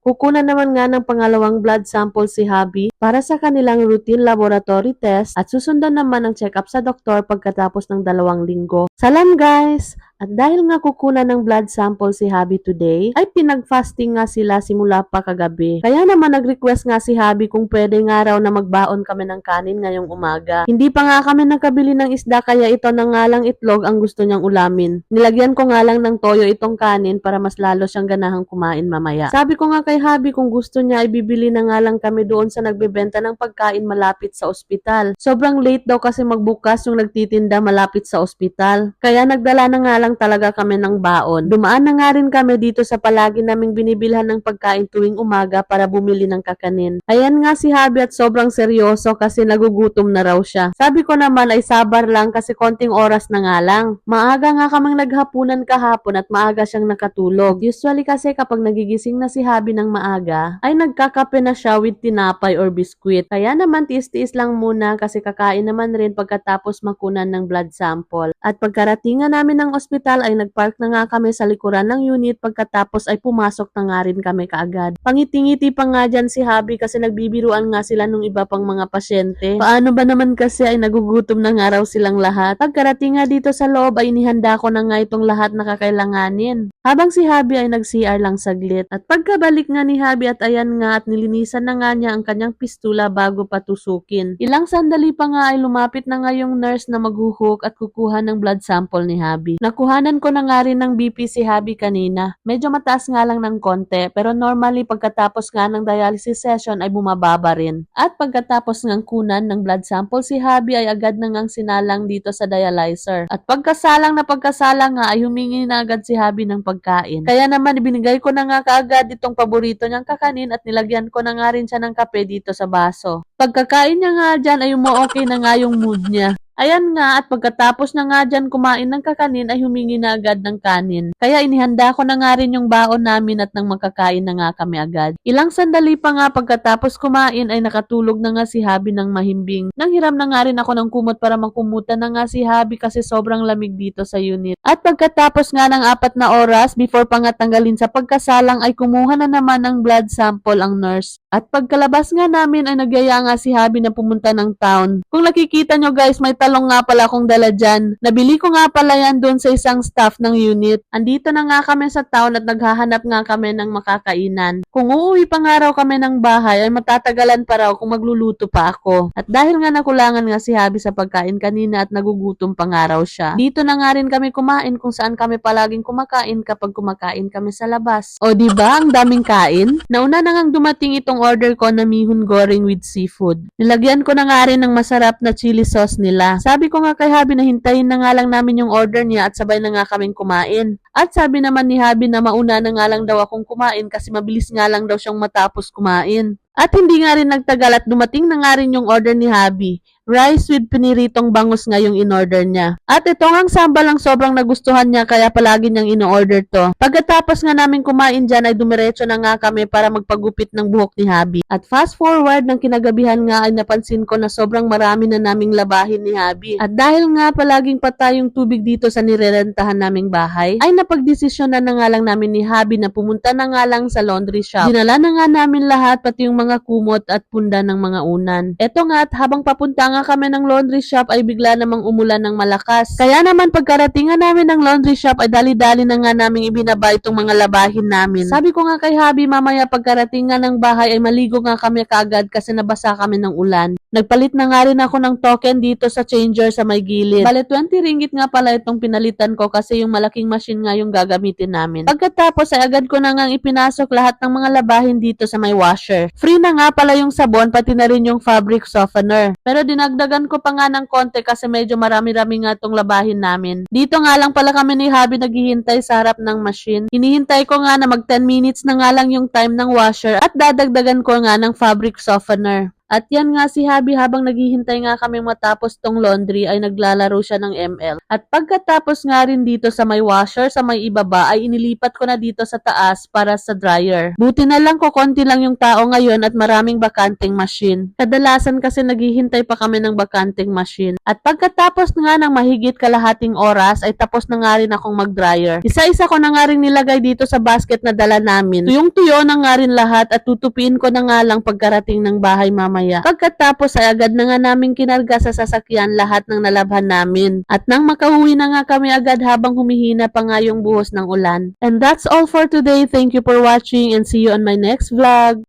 Kukunan naman nga ng pangalawang blood sample si Habi para sa kanilang routine laboratory test at susundan naman ang check-up sa doktor pagkatapos ng 2 linggo. Salam guys! At dahil nga kukunan ng blood sample si Habi today, ay pinag-fasting nga sila simula pa kagabi. Kaya naman nag-request nga si Habi kung pwede nga raw na magbaon kami ng kanin ngayong umaga. Hindi pa nga kami nakabili ng isda kaya ito na nga lang itlog ang gusto niyang ulamin. Nilagyan ko nga lang ng toyo itong kanin para mas lalo siyang ganahang kumain mamaya. Sabi ko nga kay Habi kung gusto niya ay bibili na nga lang kami doon sa nagbebenta ng pagkain malapit sa ospital. Sobrang late daw kasi magbukas yung nagtitinda malapit sa ospital. Kaya nagdala na nga lang talaga kami ng baon. Dumaan na nga rin kami dito sa palagi naming binibilhan ng pagkain tuwing umaga para bumili ng kakanin. Ayan nga si Habi at sobrang seryoso kasi nagugutom na raw siya. Sabi ko naman ay sabar lang kasi konting oras na nga lang. Maaga nga kaming naghapunan kahapon at maaga siyang nakatulog. Usually kasi kapag nagigising na si Habi ng maaga, ay nagkakape na siya with tinapay or biskwit. Kaya naman tiis-tiis lang muna kasi kakain naman rin pagkatapos makunan ng blood sample. At pagkaratingan namin ng ospital ay nagpark na nga kami sa likuran ng unit pagkatapos ay pumasok na nga rin kami kaagad. Pangiti-ngiti pa nga dyan si Habi kasi nagbibiruan nga sila nung iba pang mga pasyente. Paano ba naman kasi ay nagugutom na nga raw silang lahat. Pagkarating nga dito sa loob ay inihanda ko na nga itong lahat na kakailanganin. Habang si Habi ay nag-CR lang saglit. At pagkabalik nga ni Habi at ayan nga at nilinisan na nga niya ang kanyang pistula bago patusukin. Ilang sandali pa nga ay lumapit na nga yung nurse na maghuhook at kukuha ng blood sample ni Habi. Nakuhanan ko na nga rin ng BP si Habi kanina. Medyo mataas nga lang ng konti pero normally pagkatapos nga ng dialysis session ay bumababa rin. At pagkatapos ngang kunan ng blood sample si Habi ay agad na ngang sinalang dito sa dialyzer. At pagkasalang nga ay humingi na agad si Habi ng pagkain. Kaya naman ibinigay ko na nga kaagad itong paborito niyang kakanin at nilagyan ko na nga rin siya ng kape dito sa baso. Pagkakain niya nga dyan ay okay na nga yung mood niya. Ayan nga at pagkatapos na nga dyan kumain ng kakanin ay humingi na agad ng kanin. Kaya inihanda ko na nga rin yung baon namin at nang makakain na nga kami agad. Ilang sandali pa nga pagkatapos kumain ay nakatulog na nga si Habi ng mahimbing. Nanghiram na nga rin ako ng kumot para makumutan na nga si Habi kasi sobrang lamig dito sa unit. At pagkatapos nga ng 4 na oras before pa nga tanggalin sa pagkasalang ay kumuha na naman ng blood sample ang nurse. At pagkalabas nga namin ay nagyaya nga si Habi na pumunta ng town. Kung nakikita nyo guys, may talong nga pala akong dala dyan. Nabili ko nga pala yan doon sa isang staff ng unit. Andito na nga kami sa town at naghahanap nga kami ng makakainan. Kung uuwi pa nga raw kami ng bahay ay matatagalan pa raw kung magluluto pa ako. At dahil nga nakulangan nga si Habi sa pagkain kanina at nagugutom pa nga raw siya, dito na nga rin kami kumain kung saan kami palaging kumakain kapag kumakain kami sa labas. O diba ang daming kain? Nauna na ngang dumating itong order ko na mihon goreng with seafood. Nilagyan ko na nga rin ng masarap na chili sauce nila. Sabi ko nga kay Habi na hintayin na nga lang namin yung order niya at sabay na nga kaming kumain. At sabi naman ni Habi na mauna na nga lang daw akong kumain kasi mabilis nga lang daw siyang matapos kumain. At hindi nga rin nagtagal at dumating na nga rin yung order ni Habi. Rice with piniritong bangus nga yung in-order niya. At ito ngang sambal ang sobrang nagustuhan niya kaya palagi niyang in-order to. Pagkatapos nga namin kumain dyan ay dumiretso na nga kami para magpagupit ng buhok ni Habi. At fast forward ng kinagabihan nga ay napansin ko na sobrang marami na naming labahin ni Habi. At dahil nga palaging patay yung tubig dito sa nirerentahan naming bahay, ay napagdesisyonan na nga lang namin ni Habi na pumunta na nga lang sa laundry shop. Dinala na nga namin lahat pati yung mga kumot at punda ng mga unan. Eto nga at habang papunta nga kami ng laundry shop ay bigla namang umulan ng malakas. Kaya naman pagkaratingan namin ng laundry shop ay dali-dali na nga namin ibinaba itong mga labahin namin. Sabi ko nga kay Habi mamaya pagkaratingan ng bahay ay maligo nga kami kaagad kasi nabasa kami ng ulan. Nagpalit na nga rin ako ng token dito sa changer sa may gilid. Bale 20 ringgit nga pala itong pinalitan ko kasi yung malaking machine nga yung gagamitin namin. Pagkatapos ay agad ko na nga ipinasok lahat ng mga labahin dito sa may washer. Free na nga pala yung sabon pati na rin yung fabric softener. Pero dinagdagan ko pa nga ng konti kasi medyo marami-rami nga itong labahin namin. Dito nga lang pala kami ni Habi naghihintay sa harap ng machine. Hinihintay ko nga na mag 10 minutes na nga lang yung time ng washer at dadagdagan ko nga ng fabric softener. At yan nga si Habi, habang naghihintay nga kaming matapos tong laundry ay naglalaro siya ng ML. At pagkatapos nga rin dito sa may washer, sa may ibaba, ay inilipat ko na dito sa taas para sa dryer. Buti na lang konti lang yung tao ngayon at maraming bakanting machine. Kadalasan kasi naghihintay pa kami ng bakanting machine. At pagkatapos nga ng mahigit kalahating oras ay tapos na nga rin akong mag-dryer. Isa-isa ko na nga rin nilagay dito sa basket na dala namin. Tuyong-tuyo na nga rin lahat at tutupiin ko na nga lang pagkarating ng bahay mamaya. Pagkatapos ay agad na nga namin kinarga sa sasakyan lahat ng nalabhan namin. At nang makauwi na nga kami agad habang humihina pa nga yung buhos ng ulan. And that's all for today. Thank you for watching and see you on my next vlog.